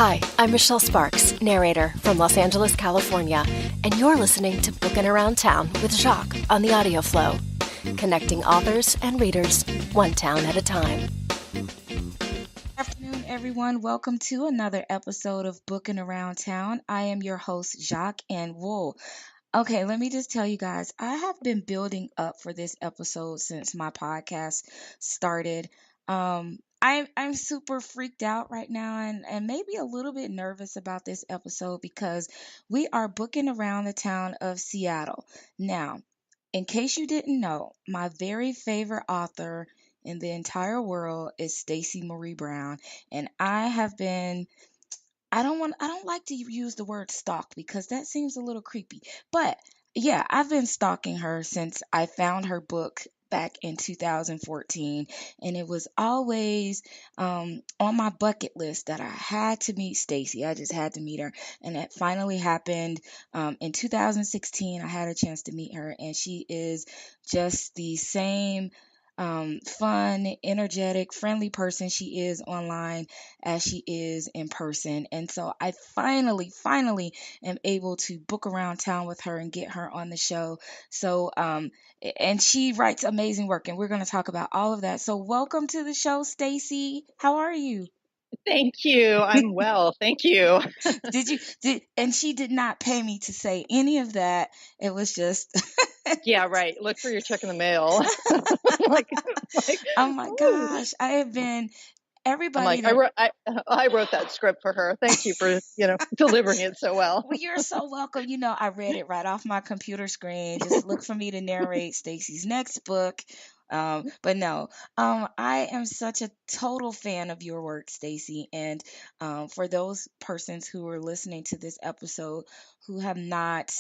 Hi, I'm Michelle Sparks, narrator from Los Angeles, California, and you're listening to Bookin'-Around-Town with Jacques on the audio flow, connecting authors and readers one town at a time. Good afternoon, everyone. Welcome to another episode of Bookin'-Around-Town. I am your host, Jacques, and whoa. Okay, let me just tell you guys, I have been building up for this episode since my podcast started. I'm super freaked out right now and maybe a little bit nervous about this episode because we are booking around the town of Seattle. Now, in case you didn't know, my very favorite author in the entire world is Stacey Marie Brown, and I don't like to use the word stalk because that seems a little creepy. But yeah, I've been stalking her since I found her book back in 2014, and it was always on my bucket list that I had to meet Stacey. I just had to meet her, and it finally happened in 2016. I had a chance to meet her, and she is just the same fun, energetic, friendly person she is online as she is in person. And so I finally am able to book around town with her and get her on the show. So, and she writes amazing work, and we're going to talk about all of that. So, welcome to the show, Stacey. How are you? Thank you. I'm well. Thank you. And she did not pay me to say any of that. It was just. Yeah, right. Look for your check in the mail. Oh my gosh. I have been. Everybody I wrote that script for her. Thank you for, delivering it so well. Well, you're so welcome. I read it right off my computer screen. Just look for me to narrate Stacey's next book. But no, I am such a total fan of your work, Stacey. And for those persons who are listening to this episode who have not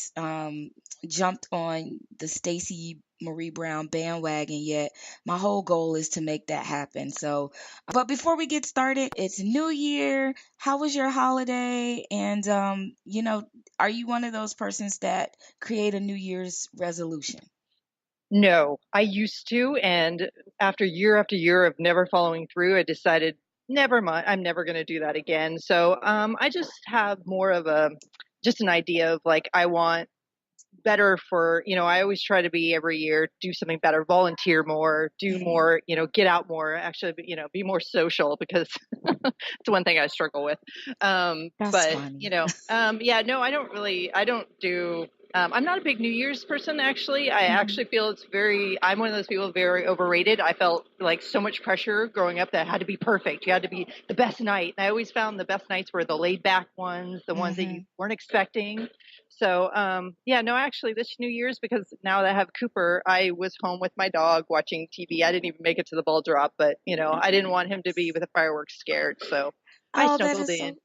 jumped on the Stacey Marie Brown bandwagon yet, my whole goal is to make that happen. So, but before we get started, it's New Year. How was your holiday? And are you one of those persons that create a New Year's resolution? No, I used to, and after year of never following through, I decided, never mind, I'm never going to do that again. So I just have more of just an idea of I want better for, I always try to be every year, do something better, volunteer more, do more, get out more, actually, be more social because it's one thing I struggle with. That's funny. Yeah, no, I don't do, I'm not a big New Year's person, actually. I actually feel I'm one of those people very overrated. I felt like so much pressure growing up that it had to be perfect. You had to be the best night. And I always found the best nights were the laid back ones, the ones that you weren't expecting. So, actually this New Year's, because now that I have Cooper, I was home with my dog watching TV. I didn't even make it to the ball drop, but I didn't want him to be with the fireworks scared. So I snuggled in.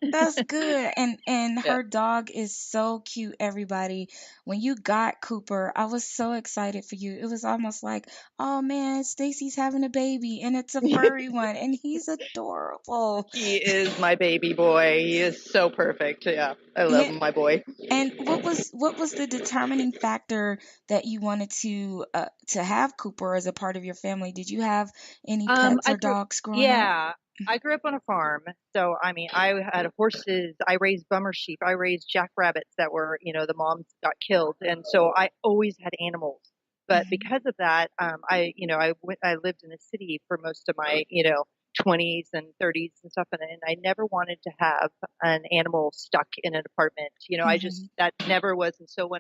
That's good. And her dog is so cute, everybody. When you got Cooper, I was so excited for you. It was almost like, oh man, Stacey's having a baby and it's a furry one and he's adorable. He is my baby boy. He is so perfect. Yeah. I love my boy. And what was the determining factor that you wanted to have Cooper as a part of your family? Did you have any pets or dogs growing up? I grew up on a farm. So, I had horses. I raised bummer sheep. I raised jackrabbits that were, the moms got killed. And so I always had animals. But because of that, I lived in a city for most of my, 20s and 30s and stuff. And I never wanted to have an animal stuck in an apartment. That never was. And so when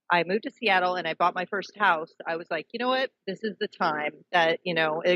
I moved to Seattle and I bought my first house, I was like, you know what, this is the time that,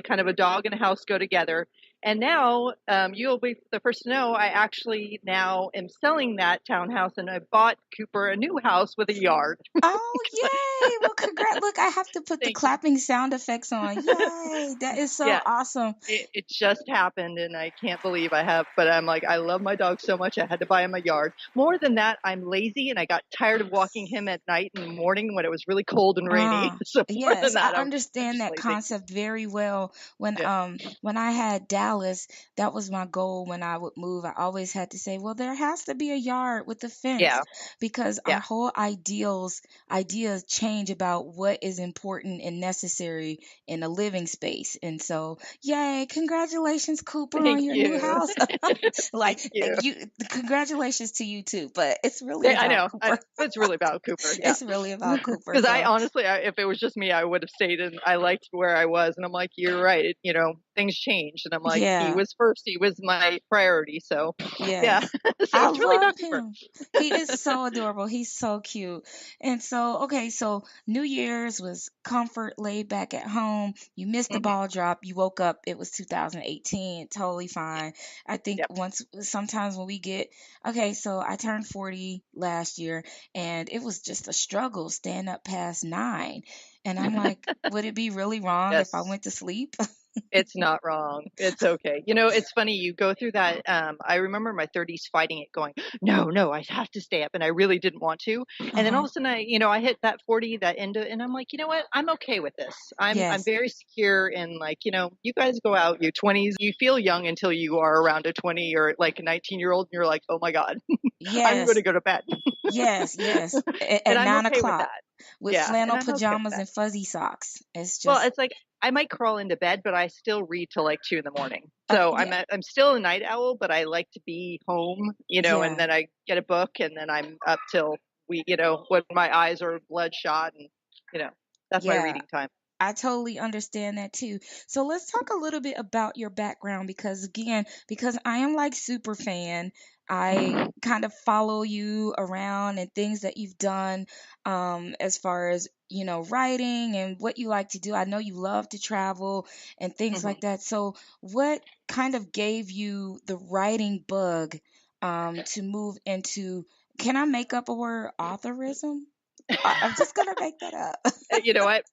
kind of a dog and a house go together. And now you'll be the first to know I actually now am selling that townhouse and I bought Cooper a new house with a yard. Oh, yay. Well, congrats. Look, I have to put the clapping sound effects on. Yay. That is so awesome. It just happened and I can't believe I have, but I'm like, I love my dog so much. I had to buy him a yard. More than that, I'm lazy and I got tired of walking him at night and morning when it was really cold and rainy. So yes, I understand that concept very well. When I had Dallas Dallas, that was my goal when I would move. I always had to say, well, there has to be a yard with a fence Yeah. because our Yeah. whole ideas change about what is important and necessary in a living space. And so, yay, congratulations, Cooper, Thank on your new you. house. Thank Like you. you, congratulations to you too, but it's really Yeah, I about know. Cooper. It's really about Cooper. Yeah. It's really about Cooper. Because I So, honestly, if it was just me, I would have stayed and I liked where I was. And I'm like, you're right. Things changed. And I'm like, he yeah. was first. He was my priority. So, yeah. Yes. So I it's really love about Cooper. him. He is so adorable. He's so cute. And so, okay, so New Year's was comfort, laid back at home. You missed the Hmm. ball drop. You woke up, it was 2018. Totally fine. I think Yep. sometimes when we get, okay, so I turned 40 last year and it was just a struggle staying up past 9. And I'm like, would it be really wrong if I Yes. went to sleep? It's not wrong. It's okay. It's funny. You go through that. I remember my 30s fighting it, going, no, no, I have to stay up. And I really didn't want to. And then all Uh-huh. of a sudden, I hit that 40, that end, and I'm like, you know what? I'm okay with this. I'm Yes. very secure in, like, you guys go out, your 20s, you feel young until you are around a 20 or like a 19-year-old, and you're like, oh my God, I'm going to Yes. go to bed. Yes, yes. And At I'm nine okay with o'clock that. with Yeah. And flannel I'm okay with pajamas that. and fuzzy socks. It's Well, just, it's like I might crawl into bed, but I still read till like 2 in the morning. So yeah, I'm still a night owl, but I like to be home, and yeah, then I get a book and then I'm up till when my eyes are bloodshot and you know, that's my yeah. reading time. I totally understand that too. So let's talk a little bit about your background because again, because I am like super fan, I kind of follow you around and things that you've done as far as, writing and what you like to do. I know you love to travel and things Hmm. like that. So what kind of gave you the writing bug to move into, can I make up a word, authorism? I'm just gonna make that up. You know what?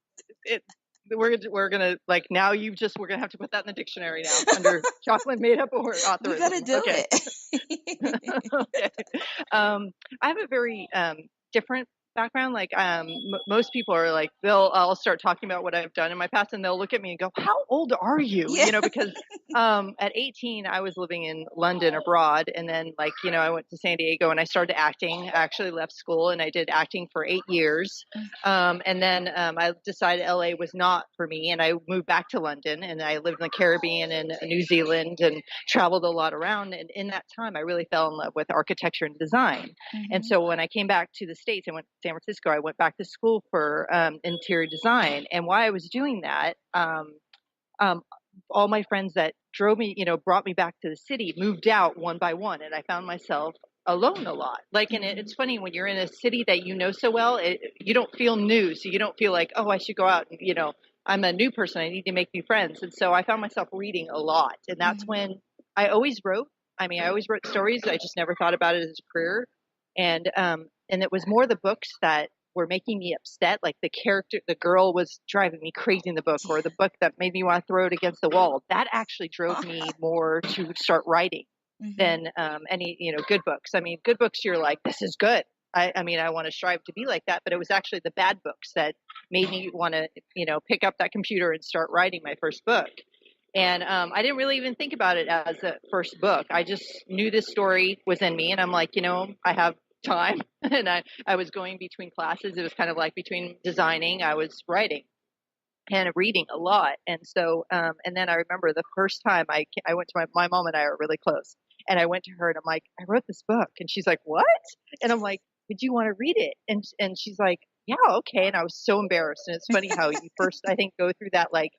It we're gonna like now we're gonna have to put that in the dictionary now under chocolate made up or We gotta authorism. do Okay. it. Okay. I have a very different background. Like most people are like, I'll start talking about what I've done in my past, and they'll look at me and go, "How old are you?" Yeah. Because at 18, I was living in London abroad, and then I went to San Diego and I started acting. I actually left school and I did acting for 8 years, and then I decided LA was not for me, and I moved back to London, and I lived in the Caribbean and New Zealand and traveled a lot around. And in that time, I really fell in love with architecture and design. And Mhm. so when I came back to the States, I went to San Francisco. I went back to school for interior design. And while I was doing that, um, all my friends that drove me, brought me back to the city, moved out one by one, and I found myself alone a lot. Like, and Mhm. it's funny when you're in a city that you know so well, you don't feel new, so you don't feel like, oh, I should go out and I'm a new person, I need to make new friends. And so I found myself reading a lot, and that's Mhm. when I always wrote. I mean, I always wrote stories. I just never thought about it as a career, and it was more the books that were making me upset. Like the girl was driving me crazy in the book, or the book that made me want to throw it against the wall. That actually drove me more to start writing Mhm. than any, good books. I mean, good books, you're like, this is good. I mean, I want to strive to be like that, but it was actually the bad books that made me want to, pick up that computer and start writing my first book. And I didn't really even think about it as a first book. I just knew this story was in me, and I'm like, I have time, and I was going between classes. It was kind of like between designing, I was writing and reading a lot. And so, and then I remember the first time I went to my mom and I are really close, and I went to her and I'm like, I wrote this book, and she's like, what? And I'm like, would you want to read it? And she's like, yeah, okay. And I was so embarrassed. And it's funny how you first, I think, go through that, like,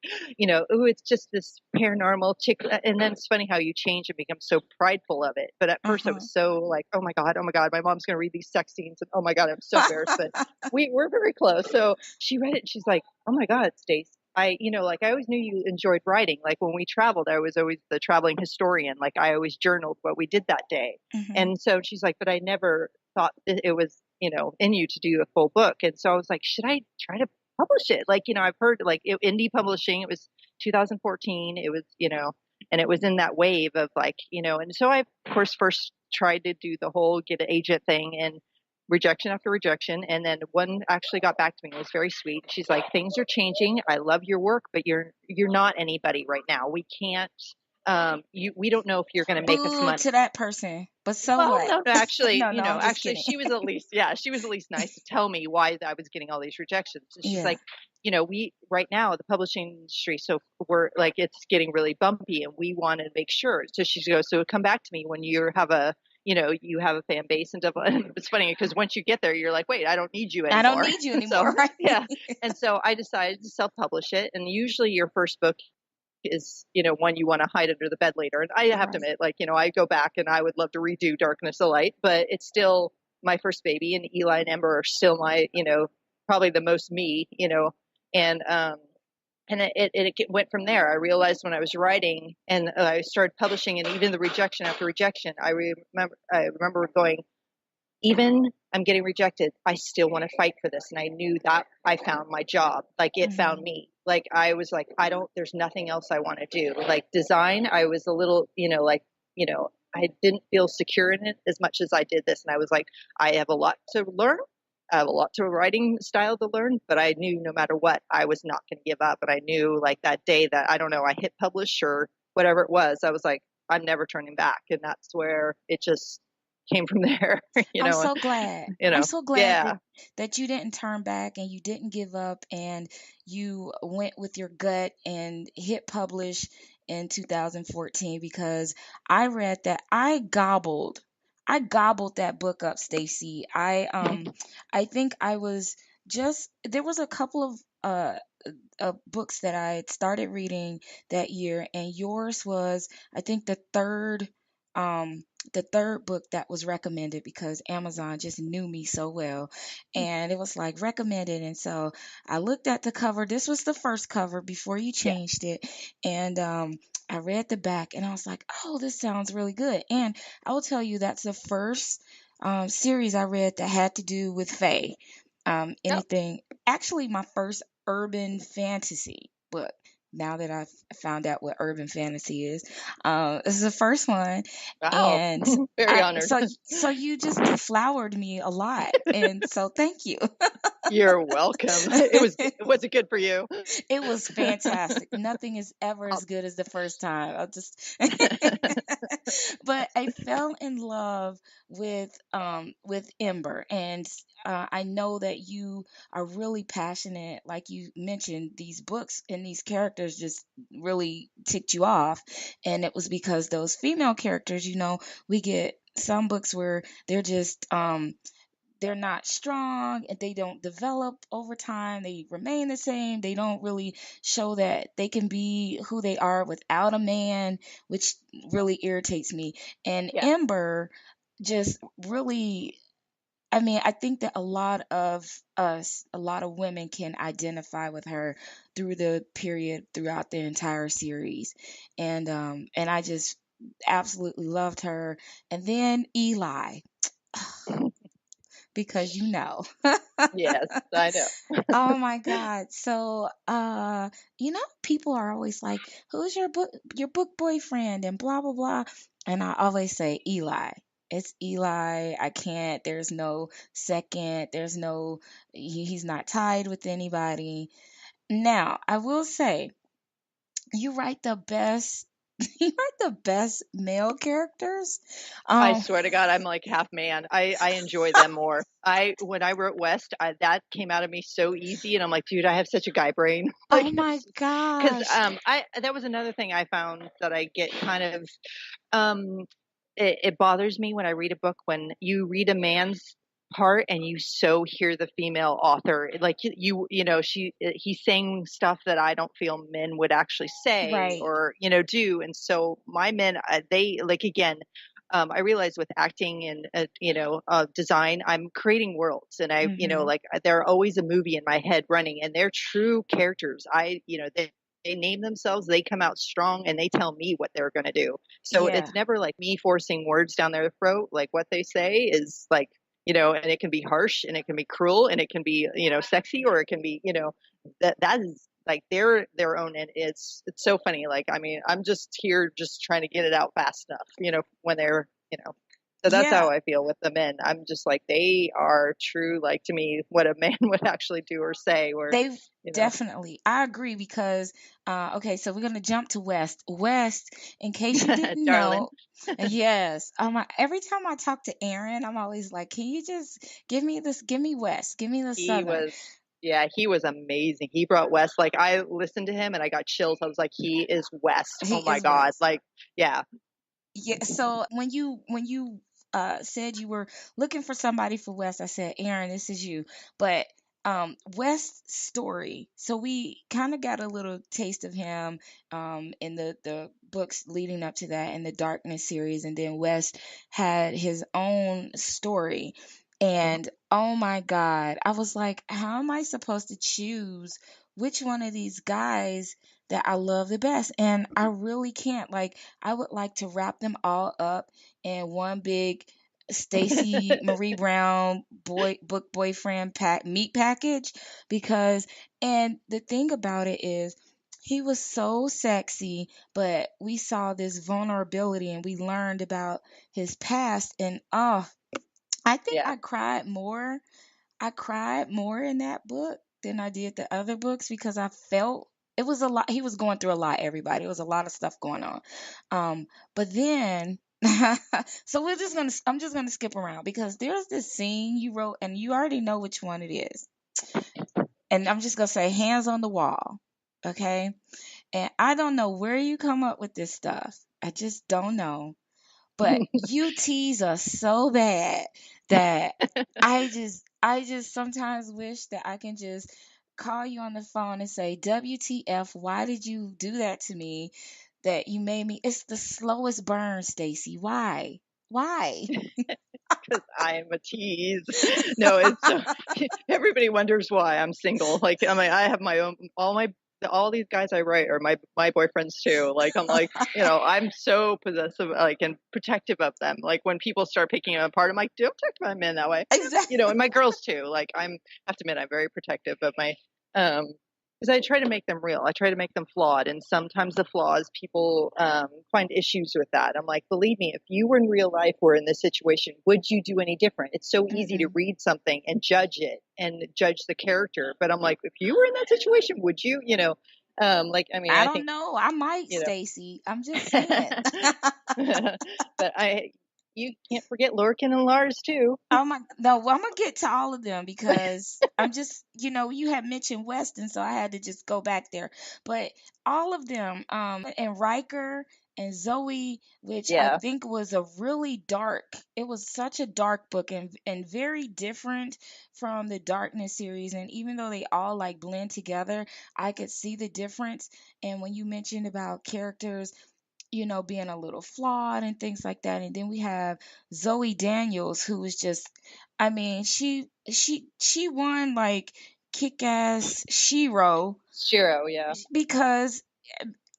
oh, it's just this paranormal chick. And then it's funny how you change and become so prideful of it. But at first I Uh-huh. was so like, oh my God, my mom's going to read these sex scenes. And oh my God, I'm so embarrassed. But we're very close. So she read it and she's like, oh my God, Stace. Like I always knew you enjoyed writing. Like when we traveled, I was always the traveling historian. Like I always journaled what we did that day. Mhm. And so she's like, but I never thought it was, in you to do a full book. And so I was like, should I try to publish it? Like, I've heard like indie publishing, it was 2014. It was, and it was in that wave of like, and so I, of course, first tried to do the whole get an agent thing, and rejection after rejection. And then one actually got back to me. It was very sweet. She's like, things are changing. I love your work, but you're not anybody right now. We can't we don't know if you're going to make us Boo money. to that person. But so Well, what? no, no, actually, No, I'm just actually, kidding. she was at least nice to tell me why I was getting all these rejections. And she's Yeah. like, we right now the publishing industry, so we're like it's getting really bumpy, and we want to make sure. So she goes, so come back to me when you have a fan base and stuff. And it's funny because once you get there, you're like, wait, I don't need you I don't anymore. need you So anymore, right? yeah, and so I decided to self-publish it. And usually, your first book is one you want to hide under the bed later. And I have to Right. admit, like I go back and I would love to redo Darkness of Light, but it's still my first baby, and Eli and Ember are still my probably the most me, and it went from there. I realized when I was writing and I started publishing, and even the rejection after rejection, I remember going, even I'm getting rejected, I still want to fight for this. And I knew that I found my job. Like it found me. Like I was like, there's nothing else I want to do. Like design, I was a little, I didn't feel secure in it as much as I did this. And I was like, I have a lot to learn. I have a lot to writing style to learn, but I knew no matter what, I was not going to give up. And I knew like that day that, I don't know, I hit publish or whatever it was, I was like, I'm never turning back. And that's where it just came from there. I'm so glad. I'm so glad Yeah. that you didn't turn back and you didn't give up and you went with your gut and hit publish in 2014 because I read that I gobbled that book up, Stacy. I think I was just there was a couple of books that I had started reading that year, and yours was, I think, the third book that was recommended because Amazon just knew me so well, and it was like recommended. And so I looked at the cover. This was the first cover before you Yeah. changed it, and I read the back, and I was like, oh, this sounds really good. And I will tell you, that's the first series I read that had to do with Fae. Yep. Anything, actually, my first urban fantasy book. Now that I've found out what urban fantasy is, this is the first one, Wow. and Very honored. so you just deflowered me a lot, and so thank you. You're welcome. Was it good for you? It was fantastic. Nothing is ever as good as the first time. I'll just but I fell in love with Ember, and I know that you are really passionate. Like you mentioned, these books and these characters just really ticked you off, and it was because those female characters, we get some books where they're not strong and they don't develop over time. They remain the same. They don't really show that they can be who they are without a man, which really irritates me. And Yeah. Ember just really, I mean, I think that a lot of a lot of women can identify with her through the period throughout the entire series. And I just absolutely loved her. And then Eli, because Yes, I know. Oh my God. So, people are always like, "Who's your book boyfriend?" and blah blah blah. And I always say Eli. It's Eli. I can't. There's no second. He's not tied with anybody. Now, I will say, you write the best you write the best male characters. I Um, swear to God, I'm like half man. I enjoy them more. When I wrote West, that came out of me so easy, and I'm like, dude, I have such a guy brain. oh Like, my because gosh. I that was another thing I found that I get kind of um it bothers me when I read a book when you read a man's part and you so hear the female author like he's saying stuff that I don't feel men would actually say Right. or do. And so my men, they like, again, I realize with acting and design, I'm creating worlds, and Mhm. like there are always a movie in my head running, and they're true characters. They name themselves, they come out strong, and they tell me what they're going to do. So Yeah. it's never like me forcing words down their throat. Like what they say is like, and it can be harsh, and it can be cruel, and it can be, sexy, or it can be, that is like their own. And it's so funny. Like, I mean, I'm just here just trying to get it out fast enough, when they're, So that's Yeah. how I feel with the men. I'm just like, they are true, like to me, what a man would actually do or say, or, They you know, definitely. I agree because okay, so we're gonna jump to West. West, in case you didn't darling. know, yes. Every time I talk to Aaron, I'm always like, can you just give me this? Give me West. Give me the He Southern. was, yeah, he was amazing. He brought West. Like I listened to him and I got chills. I was like, he is West. He Oh my is God. West. Like, yeah, Yeah. So when you said you were looking for somebody for West, I said, Aaron, this is you. But West's story. So we kind of got a little taste of him in the books leading up to that in the Darkness series, and then West had his own story. mhm, And oh my God, I was like, how am I supposed to choose which one of these guys that I love the best? And I really can't. Like, I would like to wrap them all up in one big Stacey Marie Brown book boyfriend meat package, because and the thing about it is he was so sexy, but we saw this vulnerability and we learned about his past, and I think yeah, I cried more in that book than I did the other books because I felt it was a lot. He was going through a lot, everybody. It was a lot of stuff going on. But then, so I'm just gonna skip around because there's this scene you wrote, and you already know which one it is. And I'm just gonna say, hands on the wall, okay? And I don't know where you come up with this stuff. I just don't know. But you tease us so bad that I just sometimes wish that I can just call you on the phone and say, WTF, why did you do that to me? That you made me, it's the slowest burn, Stacy. Why? Why? because I am a tease. No, it's everybody wonders why I'm single. Like, I mean, I have my own, all these guys I write are my boyfriends too. Like, I'm like, I'm so possessive, like, and protective of them. Like, when people start picking them apart, I'm like, don't talk to my men that way. Exactly. And my girls too. Like, have to admit, I'm very protective of my, because I try to make them real. I try to make them flawed, and sometimes the flaws people find issues with that. I'm like, believe me, if you were in real life or in this situation, would you do any different? It's so easy to Mm-mm. read something and judge it and judge the character, but I'm like, if you were in that situation, would you? Like, I mean, I I don't think, know. I might, you know, Stacy. I'm just saying. but you can't forget Lorcan and Lars too. Oh my, no, well, I'm gonna get to all of them because I'm just, you had mentioned Weston, so I had to just go back there. But all of them, and Riker and Zoe, which I Yeah. think was a really dark, it was such a dark book and very different from the Darkness series. And even though they all like blend together, I could see the difference. And when you mentioned about characters being a little flawed and things like that. And then we have Zoe Daniels, who was just, I mean, she won like kick-ass Shiro Shiro, yeah. because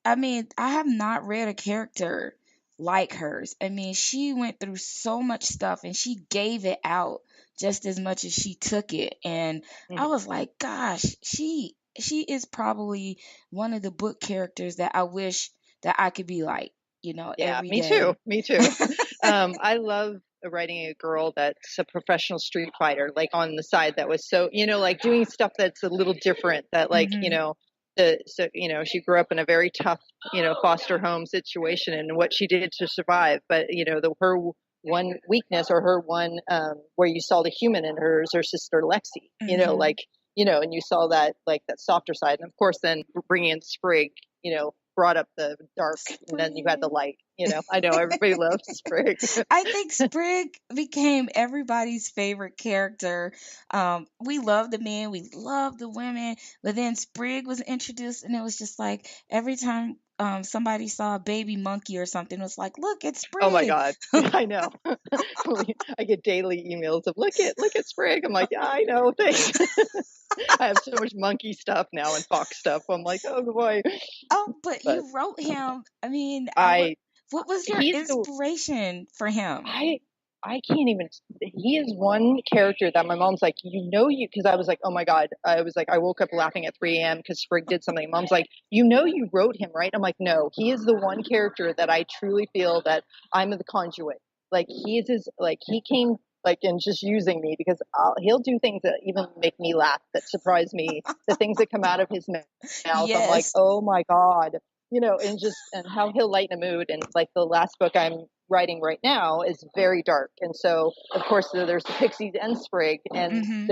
I mean, I have not read a character like hers. I mean, she went through so much stuff and she gave it out just as much as she took it. And I Mhm. was like, gosh, she is probably one of the book characters that I wish that I could be like, Yeah, every me too. day. Me too. I love writing a girl that's a professional street fighter, like on the side that was so, like doing stuff that's a little different. That like, Mhm. she grew up in a very tough, foster home situation and what she did to survive. But her one weakness or her one where you saw the human in her is her sister Lexi. Mhm. Like and you saw that like that softer side, and of course then bringing in Sprig, brought up the dark, and then you had the Sprig. light. I know everybody loves Sprig. I think Sprig became everybody's favorite character. We love the men, we love the women, but then Sprig was introduced, and it was just like every time somebody saw a baby monkey or something, it was like, look, it's Oh my Sprig. God, I know. I get daily emails of look at Sprig. I'm like, yeah, I know. Thanks. I have so much monkey stuff now and fox stuff. I'm like, oh boy. Oh, but But you wrote him. I mean, I what was your he's the inspiration for him? I I can't even. He is one character that my mom's like, because I was like, oh my God. I was like, I woke up laughing at 3 a.m. because Sprig did something. Mom's like, you wrote him, right? I'm like, no, he is the one character that I truly feel that I'm the conduit. like he came like and just using me because he'll do things that even make me laugh, that surprise me. The things that come out of his mouth, I'm like, Yes. oh my god, and how he'll lighten a mood. And like the last book I'm writing right now is very dark, and so of course there's the pixies and Sprig, and Mm-hmm.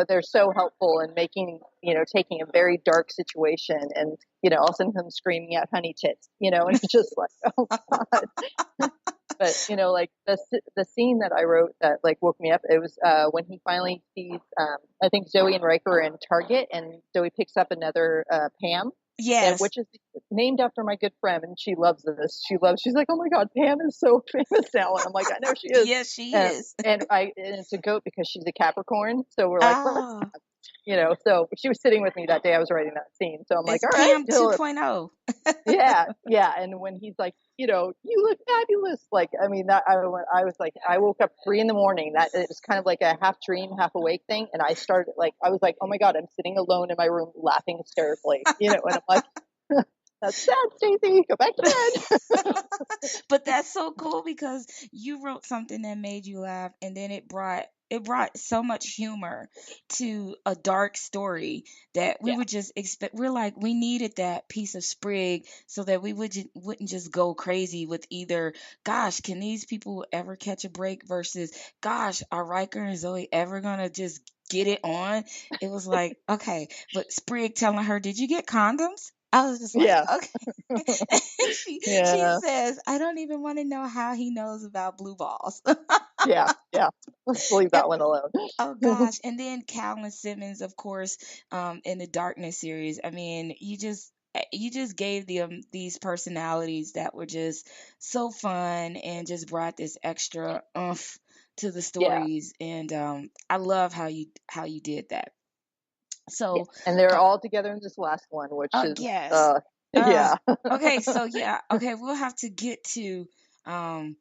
they're so helpful in making taking a very dark situation, and all of a sudden him screaming at honey tits, and it's just like, oh god. But like the scene that I wrote that like woke me up, it was when he finally sees I think Zoe and Riker are in Target, and Zoe picks up another Pam, and Yes. which is named after my good friend, and she loves this. She's like, oh my god, Pam is so famous now, and I'm like, I know she is. Yes, she is. And it's a goat because she's a Capricorn, so we're like, well, Oh, so she was sitting with me that day I was writing that scene, so I'm like, it's all right, Pam 2.0. yeah, yeah. And when he's like, you look fabulous. Like, I mean, that I was like, I woke up 3 a.m. That it was kind of like a half dream, half awake thing. And I started like, I was like, oh my god, I'm sitting alone in my room laughing hysterically, and I'm like, that's sad, Stacey. Go back to bed. But that's so cool because you wrote something that made you laugh, and then it brought so much humor to a dark story that we Yeah, would just expect. We're like, we needed that piece of Sprig so that we wouldn't just go crazy with either, gosh, can these people ever catch a break, versus, gosh, are Riker and Zoe ever gonna just get it on? It was like, okay, but Sprig telling her, did you get condoms? I was just like, yeah, okay. She yeah, says, I don't even want to know how he knows about blue balls. yeah, yeah. Let's leave And, that one alone. oh gosh. And then Calvin Simmons, of course, in the Darkness series. I mean, you just gave them these personalities that were just so fun and just brought this extra oomph to the Yeah, stories. And I love how you did that. yeah. So, And they're uh, all together in this last one, which is yes. Uh, yeah, okay, so yeah, okay, we'll have to get um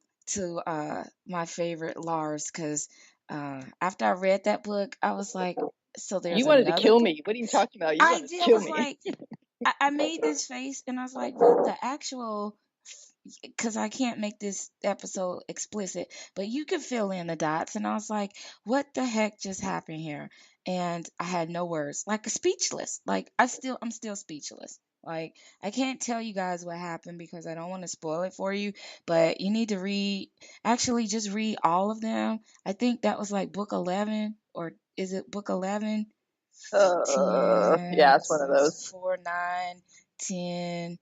my favorite Lars, because after I read that book, I was like, so there's you wanted to another kill book. me. What are you talking about? You I wanted to did. I kill was me. like, I made this face, and I was like, but the actual, because I can't make this episode explicit, but you can fill in the dots. And I was like, what the heck just happened here? And I had no words, like speechless. Like I'm still speechless. Like, I can't tell you guys what happened because I don't want to spoil it for you, but you need to actually just read all of them. I think that was like book 11, or is it book 11? Yeah, 10, it's one of those. 4, 9, 10.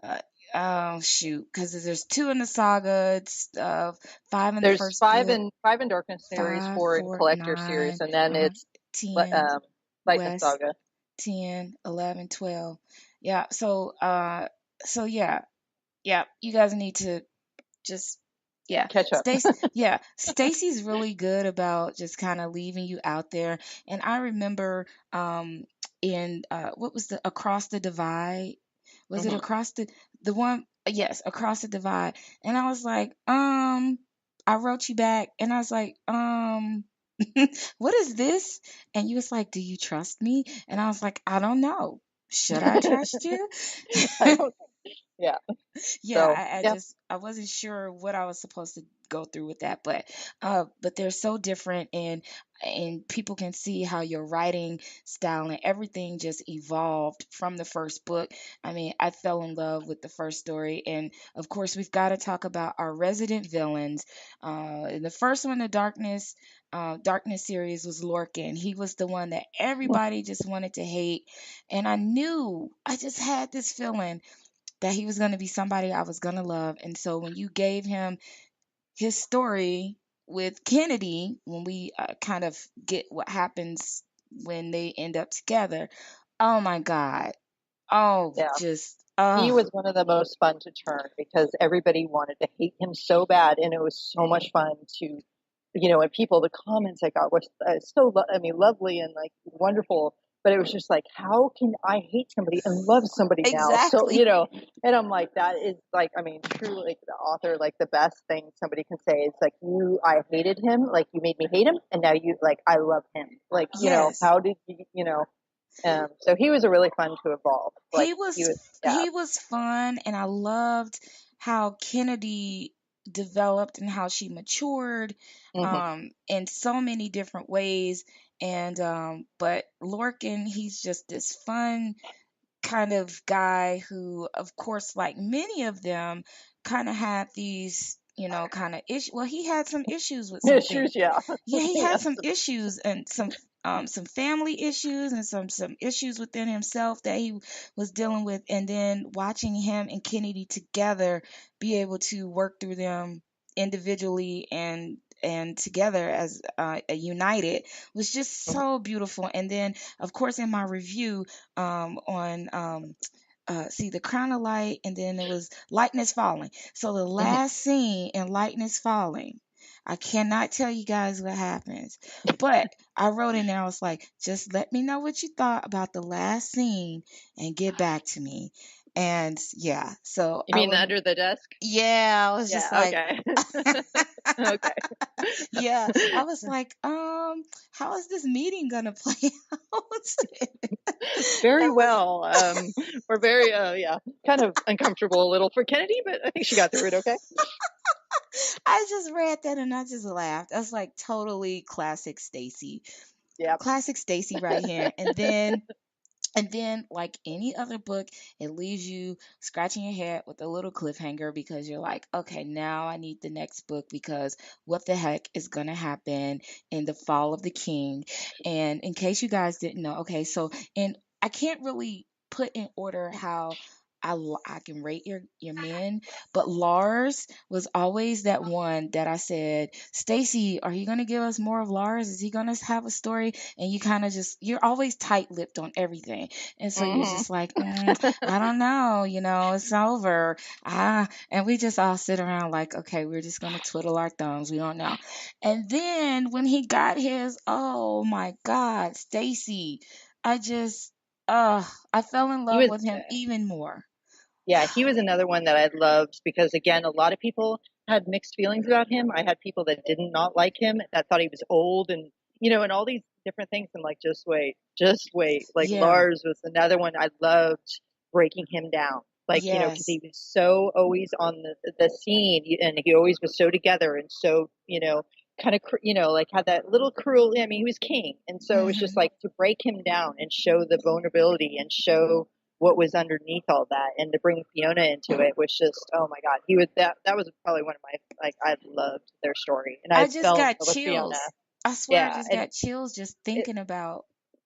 Uh, oh shoot, because there's 2 in the saga. It's 5 in the There's first book. five in Darkness series, 5, 4 in 4, Collector series, 9, and then it's 10 Light and West, Saga. 10, 11, 12. Yeah. So yeah, yeah. You guys need to just, yeah. Catch up. Stacy's really good about just kind of leaving you out there. And I remember in what was the Across the Divide? Was it Hmm. across the one? Yes, Across the Divide. And I was like, I wrote you back, and I was like, what is this? And you was like, do you trust me? And I was like, I don't know. Should I trust you? I don't. Yeah. Yeah, So I yeah, just, I wasn't sure what I was supposed to go through with that, but they're so different, and people can see how your writing style and everything just evolved from the first book. I mean, I fell in love with the first story, and of course we've got to talk about our resident villains. In the first one, the Darkness series, was Lorcan. He was the one that everybody just wanted to hate, and I just had this feeling that he was going to be somebody I was going to love. And so when you gave him his story with Kennedy, when we kind of get what happens when they end up together, oh my God. Oh, yeah. just, He oh, was one of the most fun to turn because everybody wanted to hate him so bad, and it was so much fun to, and people, the comments I got was I mean, lovely and like wonderful. But it was just like, how can I hate somebody and love somebody now? So, exactly. and I'm like, that is like, I mean, truly, like the author, like the best thing somebody can say is like, I hated him, like you made me hate him, and now like, I love him. Like, Yes. how did so he was a really fun to evolve. Like He he was was, yeah, he was fun, and I loved how Kennedy developed and how she matured Hmm. in so many different ways. And but Lorcan, he's just this fun kind of guy who, of course, like many of them, kind of had these, kind of issues. Well, he had some issues with something. Issues, yeah. Yeah, he had Yes. some issues and some family issues and some issues within himself that he was dealing with. And then watching him and Kennedy together be able to work through them individually and together as a united was just so beautiful. And then, of course, in my review on see the crown of light, and then it was lightness falling. So the Hmm. last scene in lightness falling, I cannot tell you guys what happens, but I wrote in there, I was like, just let me know what you thought about the last scene and get back to me. And yeah, so You I mean the was, under the desk? yeah, I was just Yeah. like, Okay. Okay. yeah, I was like, how is this meeting gonna play out? Very well. We're very, yeah, kind of uncomfortable a little for Kennedy, but I think she got through it okay. I just read that and I just laughed. That's like totally classic Stacey. Yeah. Classic Stacey right here. And then, like any other book, it leaves you scratching your head with a little cliffhanger because you're like, okay, now I need the next book because what the heck is going to happen in the Fall of the King? And in case you guys didn't know, okay, so I can't really put in order how I can rate your men, but Lars was always that one that I said, Stacy, are you gonna give us more of Lars? Is he gonna have a story? And you kind of just you're always tight-lipped on everything, and so you're Hmm. just like, I don't know, it's over. And we just all sit around like, okay, we're just gonna twiddle our thumbs. We don't know. And then when he got his, oh my God, Stacy, I just, I fell in He love was, with him even more. yeah, he was another one that I loved because, again, a lot of people had mixed feelings about him. I had people that did not like him, that thought he was old and, and all these different things. I'm like, just wait, just wait. Like Yeah. Lars was another one I loved breaking him down. Like, because Yes. he was so always on the scene and he always was so together and so, kind of, like had that little cruel, I mean, he was king. And so it was just Hmm. like to break him down and show the vulnerability and show what was underneath all that, and to bring Fiona into it was just, oh my god, he was that was probably one of my, like, I loved their story and I I just fell in got love with Fiona. chills. I swear I Yeah. just And got chills just it, thinking about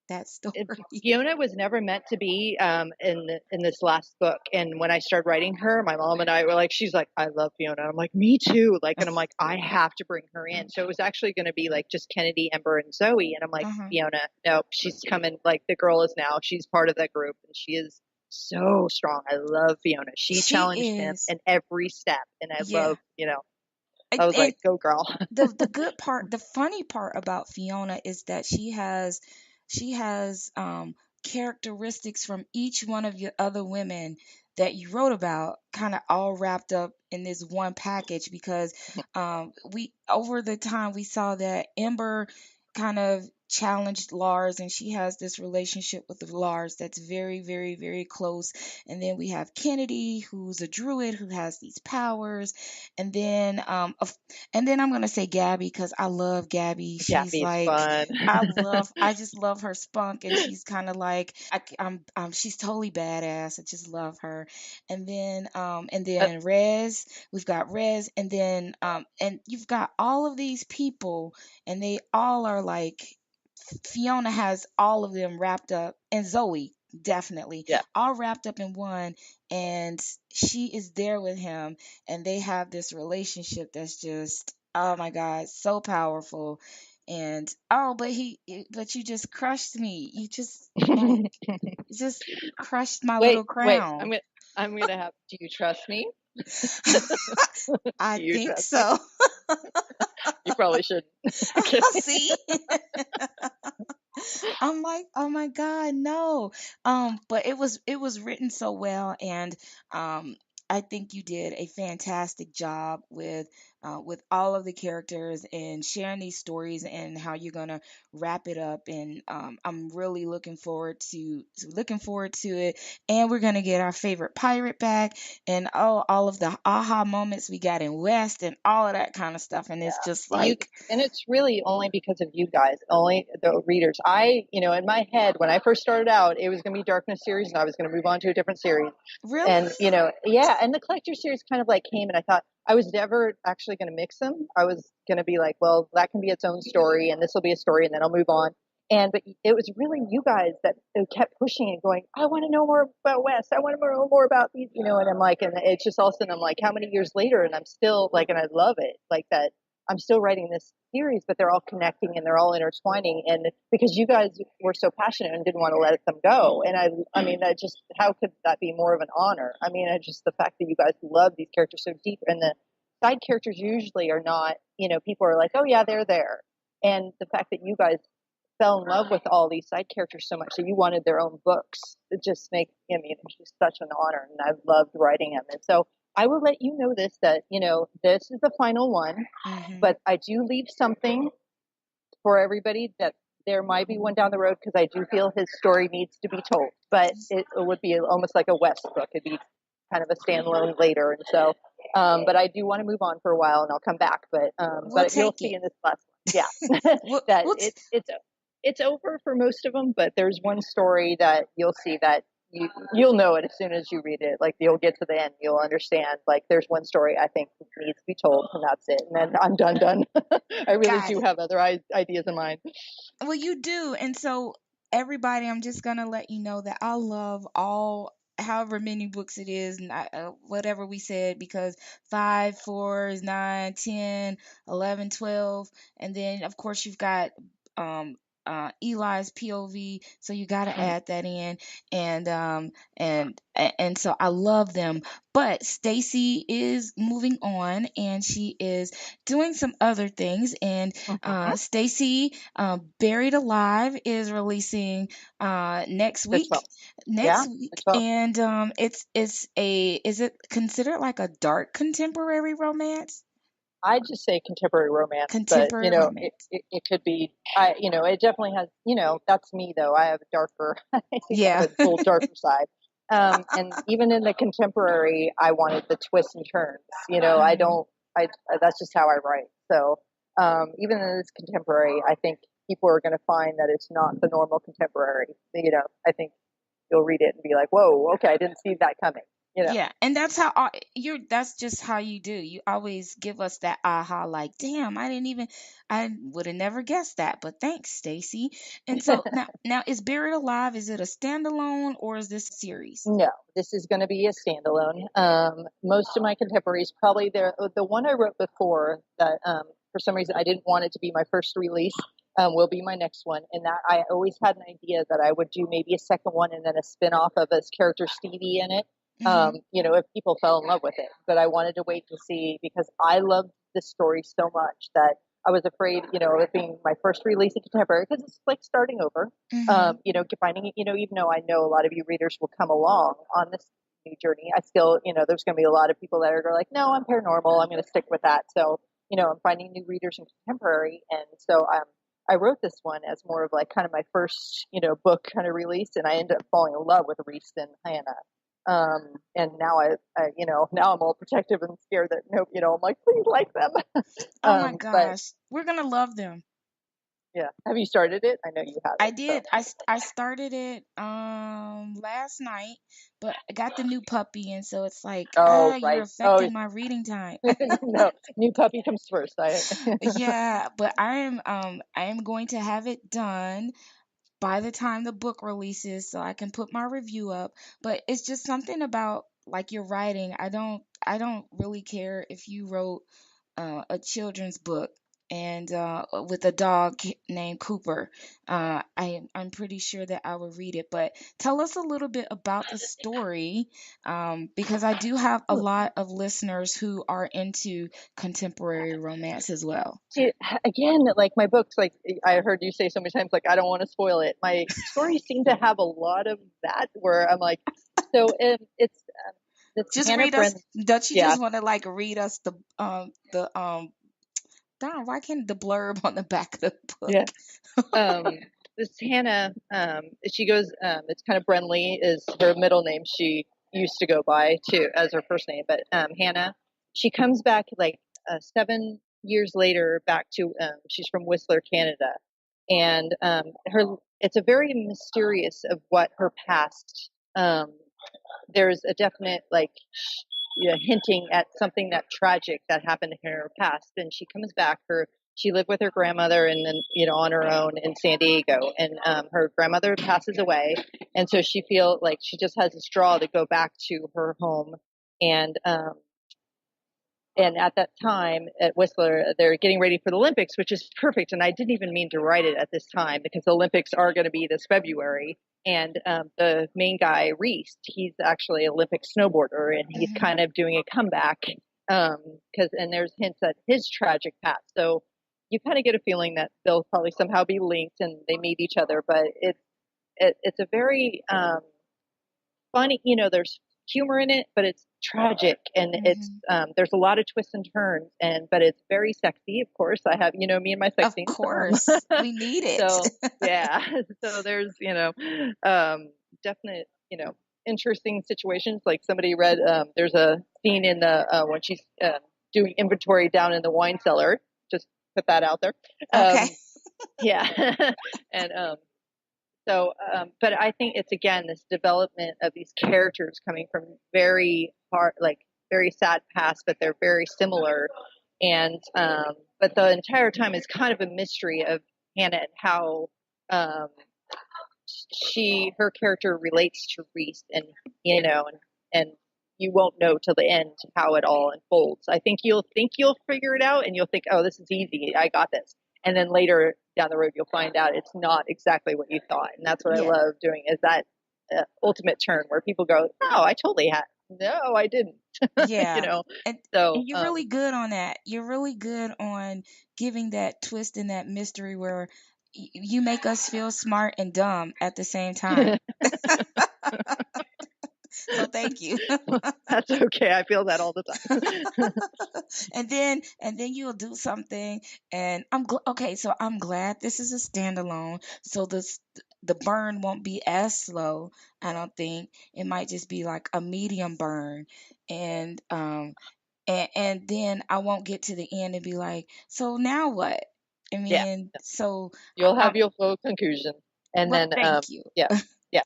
that it, story. Fiona was never meant to be in this last book, and when I started writing her, my mom and I were like, she's like, I love Fiona. I'm like, me too. Like, and I'm like, I have to bring her in. So it was actually going to be like just Kennedy, Ember, and Zoe, and I'm like, Uh-huh. Fiona, nope, she's coming. Like, the girl is now, she's part of that group, and she is so strong. I love Fiona. She She challenged him is. in every step, and I Yeah. love, I was And like, go girl. the good part, the funny part about Fiona is that she has characteristics from each one of your other women that you wrote about, kind of all wrapped up in this one package. Because we over the time we saw that Ember kind of challenged Lars, and she has this relationship with Lars that's very, very, very close. And then we have Kennedy, who's a druid who has these powers. And then and then I'm gonna say Gabby because I love Gabby. She's Gabby's like, fun. I just love her spunk, and she's kind of like, she's totally badass. I just love her. And then Rez, we've got Rez, and you've got all of these people, and they all are like, Fiona has all of them wrapped up, and Zoe definitely Yeah. all wrapped up in one, and she is there with him, and they have this relationship that's just, oh my god, so powerful. And but you just crushed me. You just like just crushed my Wait, little wait. crown. I'm gonna have. Do you trust me? I Do you think trust me? so. You probably shouldn't. Kidding. See? I'm like, oh my God, no. But it was written so well, and I think you did a fantastic job with with all of the characters and sharing these stories and how you're gonna wrap it up. And I'm really looking forward to it. And we're gonna get our favorite pirate back, and all of the aha moments we got in West and all of that kind of stuff. And it's just you like, and it's really only because of you guys, only the readers. In my head when I first started out, it was going to be Darkness series, and I was going to move on to a different series. really? And yeah, and the collector series kind of like came, and I thought I was never actually going to mix them. I was going to be like, well, that can be its own story, and this will be a story, and then I'll move on. But it was really you guys that kept pushing and going, I want to know more about West. I want to know more about these, and I'm like, and it's just all of a sudden I'm like, how many years later, and I'm still like, and I love it, like that. I'm still writing this series, but they're all connecting and they're all intertwining. And because you guys were so passionate and didn't want to let them go, and I mean, that just, how could that be more of an honor? I mean, just the fact that you guys love these characters so deep, and the side characters usually are not, people are like, oh yeah, they're there, and the fact that you guys fell in love with all these side characters so much that you wanted their own books, it just makes, I mean, it's just such an honor, and I've loved writing them. And so I will let you know this, that, this is the final one, but I do leave something for everybody, that there might be one down the road, because I do feel his story needs to be told, but it would be almost like a West book. It'd be kind of a standalone later. And so, but I do want to move on for a while, and I'll come back, We'll but you'll take see it. in this last one, yeah, We'll, that we'll it's over for most of them, but there's one story that you'll see that you'll know it as soon as you read it. Like, you'll get to the end, you'll understand. Like, there's one story I think needs to be told, and that's it. And then I'm done. I really Got do it. have other ideas in mind. Well, you do. And so, everybody, I'm just going to let you know that I love all, however many books it is, and whatever we said, because 5, 4 is 9, 10, 11, 12. And then, of course, you've got um, Eli's POV, so you got to add that in. And and so I love them. But Stacy is moving on, and she is doing some other things. And Mm-hmm. Stacy, Buried Alive is releasing next The week. 12th. Yeah, the 12th. And is it considered like a dark contemporary romance? I just say contemporary romance, but Contemporary romance. it could be. It definitely has. That's me though. I have a darker. I think I Yeah. have a little darker side. And even in the contemporary, I wanted the twists and turns. I don't. I That's just how I write. So even in this contemporary, I think people are going to find that it's not the normal contemporary. I think you'll read it and be like, "Whoa, okay, I didn't see that coming." Yeah, and that's how that's just how you do. You always give us that aha, like, damn, I would have never guessed that, but thanks, Stacy. And so now is Buried Alive, is it a standalone or is this a series? No, this is going to be a standalone. Most of my contemporaries, probably the one I wrote before that for some reason I didn't want it to be my first release, will be my next one. And that I always had an idea that I would do maybe a second one and then a spin-off of his character Stevie in it. If people fell in love with it. But I wanted to wait to see, because I loved this story so much that I was afraid, of it being my first release in contemporary, because it's like starting over. Finding it, even though I know a lot of you readers will come along on this new journey, I still, there's going to be a lot of people that are like, no, I'm paranormal, I'm going to stick with that. So, I'm finding new readers in contemporary. And so I wrote this one as more of like kind of my first, book kind of release, and I ended up falling in love with Reese and Hannah. And now now I'm all protective and scared that I'm like, please like them. Oh my But gosh, we're gonna love them. yeah, have you started it? I know you I haven't. So did. I started it last night, but I got the new puppy, and so it's like, oh you're right, oh affecting my reading time. no, new puppy comes first. Yeah, but I am going to have it done by the time the book releases so I can put my review up. But it's just something about, like, your writing. I don't really care if you wrote a children's book and with a dog named Cooper. I'm pretty sure that I would read it. But tell us a little bit about the story, because I do have a lot of listeners who are into contemporary romance as well. Again, like my books, like I heard you say so many times, like I don't want to spoil it. My stories seem to have a lot of that, where I'm like, so it's It's Just Hannah read us. Brent. Don't you Yeah, just want to like read us the darn, why can't the blurb on the back of the yeah. book? This Hannah, she goes. It's kind of Brenly is her middle name. She used to go by too as her first name, but Hannah. She comes back like 7 years later back to. She's from Whistler, Canada, and her. It's a very mysterious of what her past. There's a definite like hinting at something that tragic that happened in her past, and she comes back. She lived with her grandmother, and then on her own in San Diego, and her grandmother passes away, and so she feels like she just has a straw to go back to her home, and at that time at Whistler, they're getting ready for the Olympics, which is perfect. And I didn't even mean to write it at this time because the Olympics are going to be this February. And the main guy, Reese, he's actually an Olympic snowboarder, and he's kind of doing a comeback and there's hints at his tragic past. So you kind of get a feeling that they'll probably somehow be linked and they meet each other. But it's a very funny, there's humor in it, but it's tragic, and it's there's a lot of twists and turns, but it's very sexy. Of course, I have me and my sex Of scenes. course, we need it. So yeah, so there's definite interesting situations. Like somebody read, there's a scene in the when she's doing inventory down in the wine cellar. Just put that out there. Okay. Yeah, and so, but I think it's again this development of these characters coming from very hard, like very sad past, but they're very similar. And but the entire time is kind of a mystery of Hannah and how um, her character relates to Reese, and and you won't know till the end how it all unfolds. I think you'll figure it out, and you'll think, oh, this is easy, I got this, and then later down the road you'll find out it's not exactly what you thought. And that's what I love doing, is that ultimate turn where people go, oh, I totally had, no, I didn't. Yeah. And So you're really good on that. You're really good on giving that twist and that mystery where you make us feel smart and dumb at the same time. So thank you. that's okay, I feel that all the time. And then you'll do something, and okay, so I'm glad this is a standalone, so the burn won't be as slow. I don't think it might just be like a medium burn, and and then I won't get to the end and be like, so now what? I Yeah, mean, so you'll I, have your full conclusion, and well, then thank you. yeah, yeah.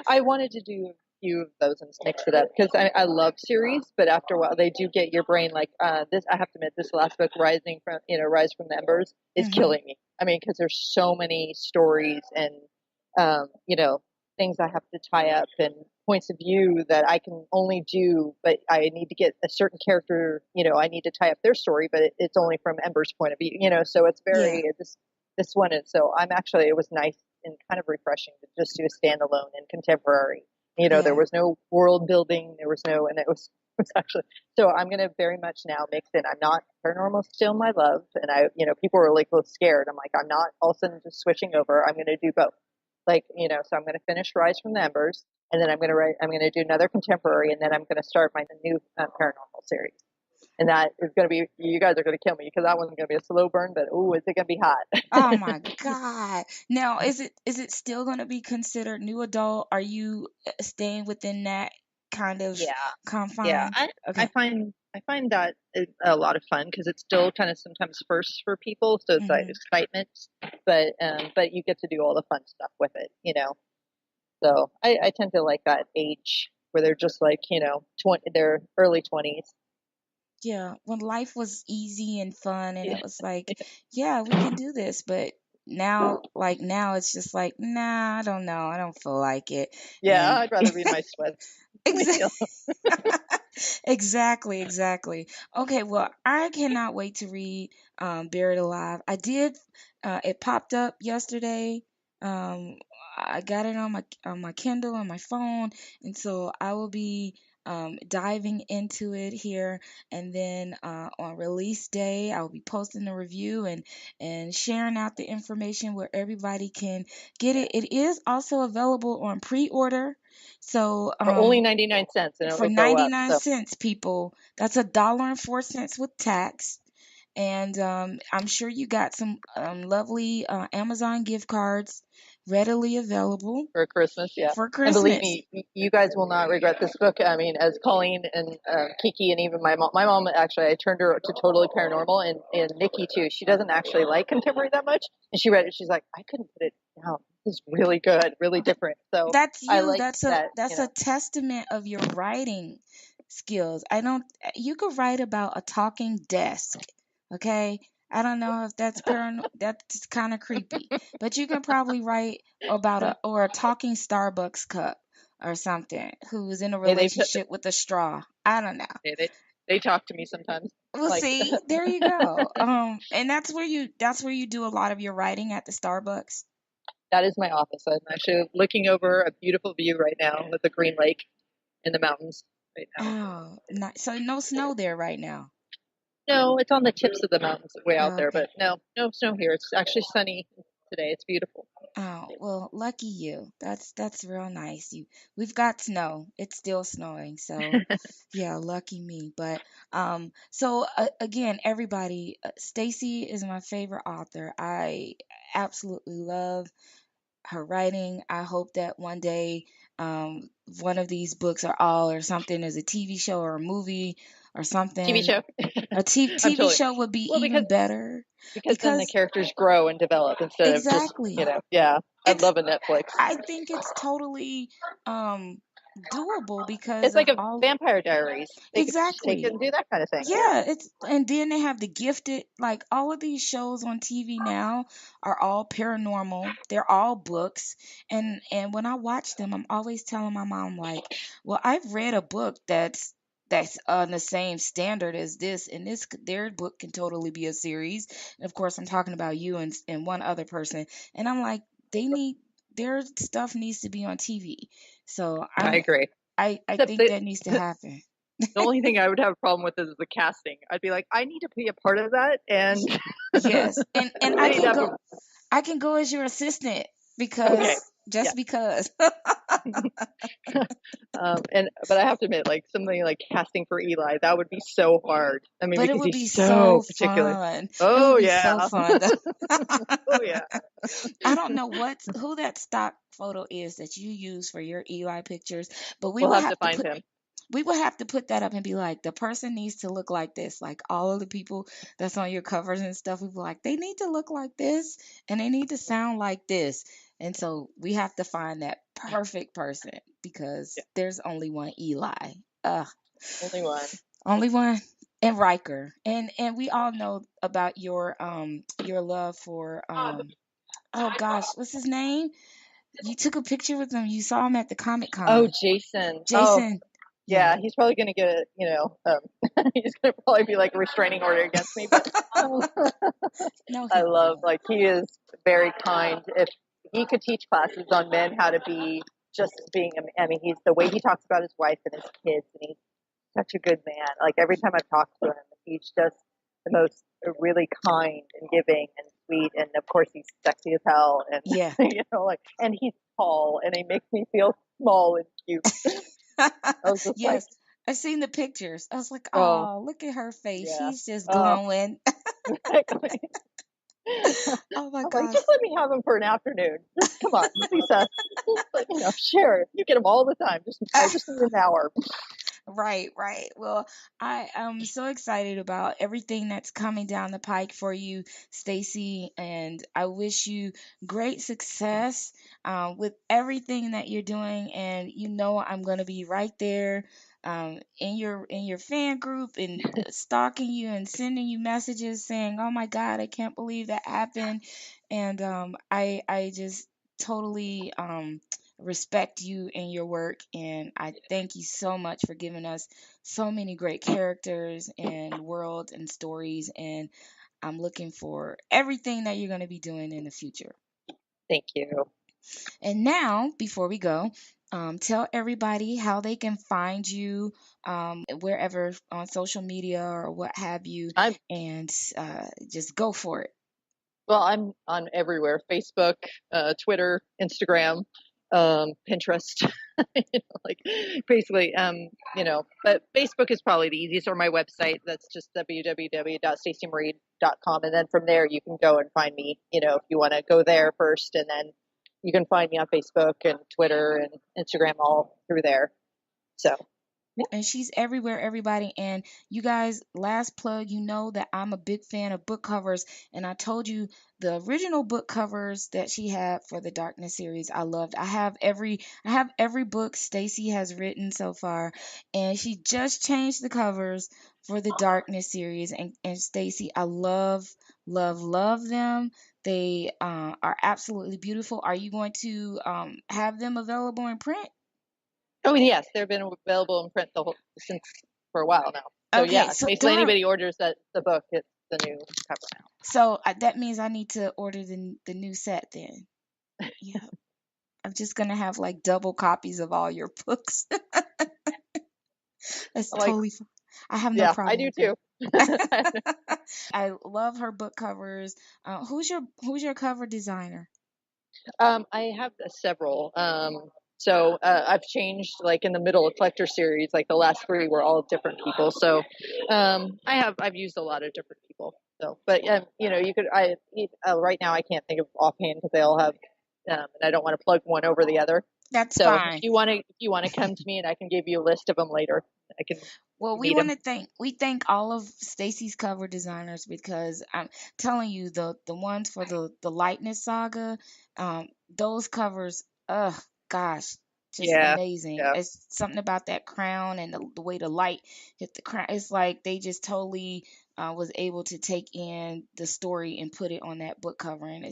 I wanted to do a few of those and mix it up because I love series, but after a while they do get your brain like this. I have to admit, this last book, Rise from the Embers, is killing me. I mean, because there's so many stories and things I have to tie up and points of view that I can only do, but I need to get a certain character. I need to tie up their story, but it's only from Ember's point of view. So it's very Yeah, this one is so. It was nice and kind of refreshing to just do a standalone and contemporary. There yeah, was no world building, there was no, and it was actually, so I'm going to very much now mix in. I'm not paranormal, still my love. And people were like both scared. I'm like, I'm not all of a sudden just switching over. I'm going to do both. So I'm going to finish Rise from the Embers, and then I'm going to do another contemporary, and then I'm going to start my new paranormal series. And that is going to be, you guys are going to kill me because that one's going to be a slow burn, but ooh, is it going to be hot? oh my God. Now, is it still going to be considered new adult? Are you staying within that kind of Yeah, yeah. confines? I Okay. find that a lot of fun because it's still kind of sometimes first for people, so it's like Hmm. excitement, but you get to do all the fun stuff with it. So I tend to like that age where they're just like 20, their early 20s. Yeah, when life was easy and fun and Yeah, it was like, yeah, we can do this, but now it's just like, nah, I don't know. I don't feel like it. yeah. And I'd rather be in my sweats. exactly. Exactly. Okay, well, I cannot wait to read Buried Alive. I did it popped up yesterday. Um I got it on my Kindle on my phone, and so I will be diving into it here. And then on release day, I'll be posting a review and sharing out the information where everybody can get it. It is also available on pre-order. So For only 99 cents, and it for will go up. 99 So cents, people, that's $1.04 with tax. And I'm sure you got some lovely Amazon gift cards readily available for Christmas, yeah. for And believe Christmas. me, you guys will not regret this book. I mean, as Colleen and Kiki and even my mom actually, I turned her to totally paranormal, and Nikki too. She doesn't actually like contemporary that much, and she read it. She's like, I couldn't put it down. It's really good, really different. So That's I you. like That's that. a testament of your writing skills. I don't You could write about a talking desk, okay? I don't know if that's kind of creepy, but you can probably write about a talking Starbucks cup or something who's in a They relationship with a straw. I don't know. they talk to me sometimes. Well, Like see, there you go. And that's where you do a lot of your writing at the Starbucks. that is my office. I'm actually looking over a beautiful view right now with the Green Lake in the mountains right now. Oh, nice. So no snow there right now. No, it's on the tips of the mountains way out there, Okay. but no snow here. It's actually sunny today. It's beautiful. Oh, well, lucky you. That's real nice. We've got snow. It's still snowing, so yeah, lucky me. But so again, everybody, Stacey is my favorite author. I absolutely love her writing. I hope that one day one of these books or something is a TV show or a movie or TV something. show. A I'm TV totally show would be well even better because then the because characters grow and develop instead of just exactly. yeah. I'd It's love a Netflix. I think it's totally um doable because It's of like a all Vampire Diaries. They could just take it exactly. and do that kind of thing. Yeah. Yeah, it's and then they have the gifted, like all of these shows on TV now are all paranormal. They're all books. And when I watch them, I'm always telling my mom like, "Well, I've read a book that's on the same standard as this, and their book can totally be a series." And of course, I'm talking about you and one other person. And I'm like, they need their stuff needs to be on TV. So I agree. I Except think that needs to happen. the only thing I would have a problem with is the casting. I'd be like, I need to be a part of that, and Yes, and I need to have a I can go as your assistant okay. Yeah. just because. But I have to admit, like something like casting for Eli, that would be so hard. I mean, But it because would be he's so so particular. fun. It would Oh be so yeah. fun. Oh yeah. I don't know who that stock photo is that you use for your Eli pictures, but We'll have to find him. we would have to put that up and be like, the person needs to look like this. Like all of the people that's on your covers and stuff, we were like, they need to look like this and they need to sound like this. And so we have to find that perfect person because Yeah. there's only one Eli. Only one. Only one. And Riker. And we all know about your love for oh gosh, what's his name? You took a picture with him. You saw him at the Comic Oh, Con. Jason. Oh, Jason. yeah. Yeah. He's probably gonna get a, he's gonna probably be like a restraining order against me. But No, I he love, won't. like, he is very kind. If he could teach classes on men how to be just being, I mean, he's the way he talks about his wife and his kids, and he's such a good man. Like every time I've talked to him, he's just the most really kind and giving and sweet. And of course, he's sexy as hell, and Yeah. like, and he's tall, and he makes me feel small and cute. I was just like, Yes. I've seen the pictures. I was like, oh oh, look at her face. yeah, She's just oh glowing. exactly. Oh my I'm like, gosh. just let me have him for an afternoon. Just come on, Lisa. But, share. You get him all the time. I just need an hour. Right, right. Well, I am so excited about everything that's coming down the pike for you, Stacy, and I wish you great success with everything that you're doing. And I'm going to be right there in your fan group and stalking you and sending you messages saying, "Oh my God, I can't believe that happened," and I just totally respect you and your work, and I thank you so much for giving us so many great characters and worlds and stories, and I'm looking for everything that you're going to be doing in the future. Thank you. And now, before we go, Tell everybody how they can find you, wherever on social media or what have you, I'm and just go for it. well, I'm on everywhere: Facebook, Twitter, Instagram, Pinterest. Like basically, but Facebook is probably the easiest, or my website. That's just www.staceymarie.com, and then from there you can go and find me. If you want to go there first, and then you can find me on Facebook and Twitter and Instagram, all through there. So And she's everywhere, everybody. And you guys, last plug, you know that I'm a big fan of book covers. And I told you the original book covers that she had for the Darkness series, I loved. I have every book Stacy has written so far. And she just changed the covers for the Darkness series. And Stacy, I love them. They are absolutely beautiful. Are you going to have them available in print? oh yes, they've been available in print since for a while now. So Okay, yeah, so basically darn. anybody orders the book, it's the new cover now. So that means I need to order the new set then. Yeah, I'm just gonna have like double copies of all your books. That's Like, totally fine. I have no yeah, I problem do with too. that. I love her book covers. Who's your cover designer? I have several. So I've changed, like in the middle of collector series, like the last three were all different people. So I've used a lot of different people. So, but you could right now I can't think of offhand because they all have, and I don't want to plug one over the other. That's So fine. if you want to come to me, and I can give you a list of them later. I can Well, meet them. we thank all of Stacy's cover designers because I'm telling you the ones for the Lightness Saga, those covers, gosh, just Yeah, amazing. yeah, It's something about that crown and the way the light hit the crown. It's like they just totally was able to take in the story and put it on that book cover, and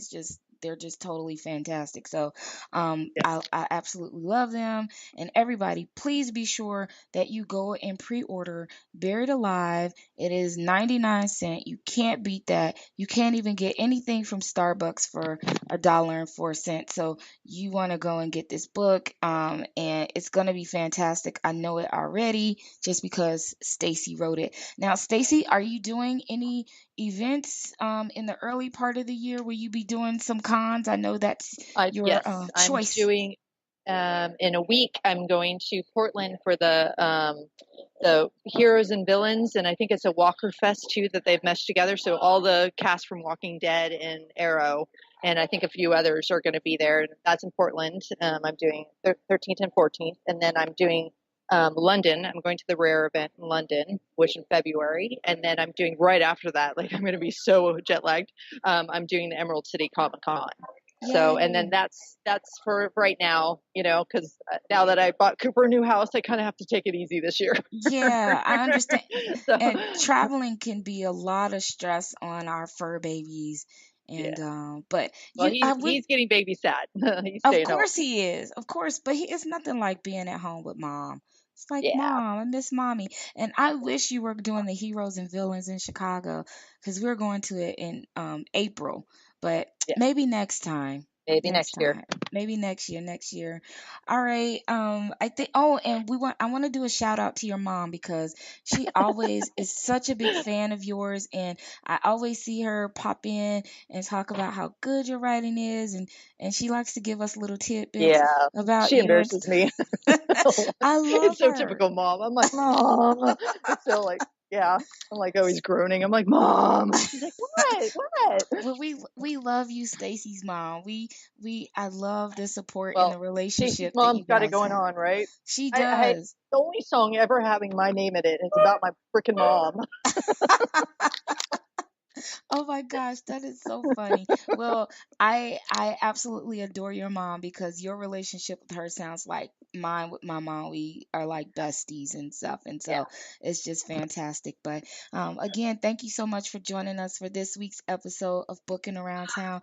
they're just totally fantastic. So yeah. I absolutely love them. And everybody, please be sure that you go and pre-order Buried Alive. It is 99 cents. You can't beat that. You can't even get anything from Starbucks for $1.04. So you want to go and get this book, and it's gonna be fantastic. I know it already just because Stacy wrote it. Now, Stacy, are you doing any events in the early part of the year? Will you be doing some cons? I know that's your Yes, I'm choice. doing. In a week, I'm going to Portland for the Heroes and Villains, and I think it's a Walker Fest too that they've meshed together. So all the cast from Walking Dead and Arrow, and I think a few others are going to be there. That's in Portland. I'm doing 13th and 14th, and then I'm doing London. I'm going to the Rare event in London, which in February, and then I'm doing right after that. Like I'm going to be so jet lagged. I'm doing the Emerald City Comic Con. So, and then Yay. that's for right now, because now that I bought Cooper a new house, I kind of have to take it easy this year. Yeah, I understand. So, And traveling can be a lot of stress on our fur babies. yeah. And but Well, I he's would, he's getting babysat. He's of staying home. course he is. Of course, but it's nothing like being at home with mom. It's like, Yeah, Mom, I miss mommy. And I wish you were doing the Heroes and Villains in Chicago because we're going to it in April. But yeah. maybe next time. Maybe Next next year. time. Maybe next year. All right. I think and I want to do a shout out to your mom because she always is such a big fan of yours, and I always see her pop in and talk about how good your writing is, and she likes to give us little tidbits Yeah, about she you and embarrasses stuff. me. I love It's so her. typical mom. I'm like, Mom. It's so like, yeah. I'm like always groaning. I'm like, Mom. She's like, what? What? Well, we love you, Stacy's mom. I love the support and Well, the Stacey's relationship that mom's you got it guys going have. on, right? She I does. the only song ever having my name in it is about my freaking mom. Oh my gosh, that is so funny. Well, I absolutely adore your mom because your relationship with her sounds like mine with my mom. We are like besties and stuff, and Yeah. so it's just fantastic. But again, thank you so much for joining us for this week's episode of Booking Around Town.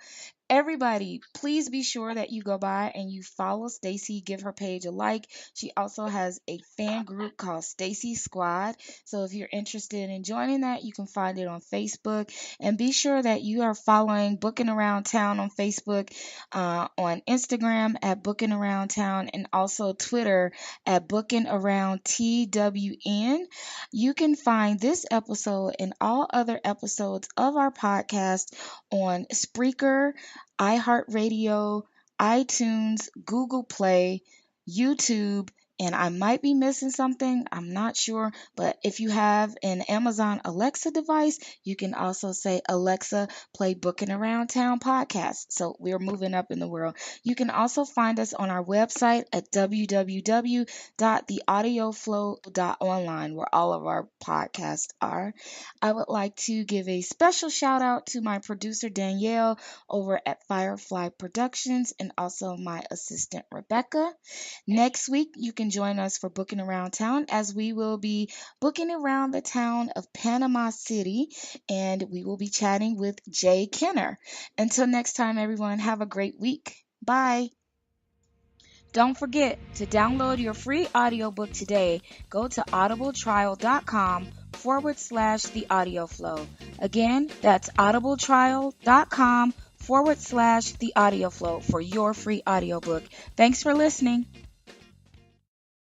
everybody, please be sure that you go by and you follow Stacey, give her page a like. She also has a fan group called Stacey Squad. So if you're interested in joining that, you can find it on Facebook. And be sure that you are following Booking Around Town on Facebook, on Instagram at Booking Around Town, and also Twitter at Booking Around TWN. You can find this episode and all other episodes of our podcast on Spreaker, iHeartRadio, iTunes, Google Play, YouTube, and I might be missing something. I'm not sure. But if you have an Amazon Alexa device, you can also say, Alexa, play Booking Around Town podcast. So we're moving up in the world. You can also find us on our website at www.theaudioflow.online, where all of our podcasts are. I would like to give a special shout out to my producer, Danielle, over at Firefly Productions, and also my assistant, Rebecca. Next week, you can join us for Booking Around Town, as we will be booking around the town of Panama City, and we will be chatting with Jay Kenner. Until next time, everyone, have a great week. Bye. Don't forget to download your free audiobook today. Go to audibletrial.com/the audio flow. Again, that's audibletrial.com/the audio flow for your free audiobook. Thanks for listening.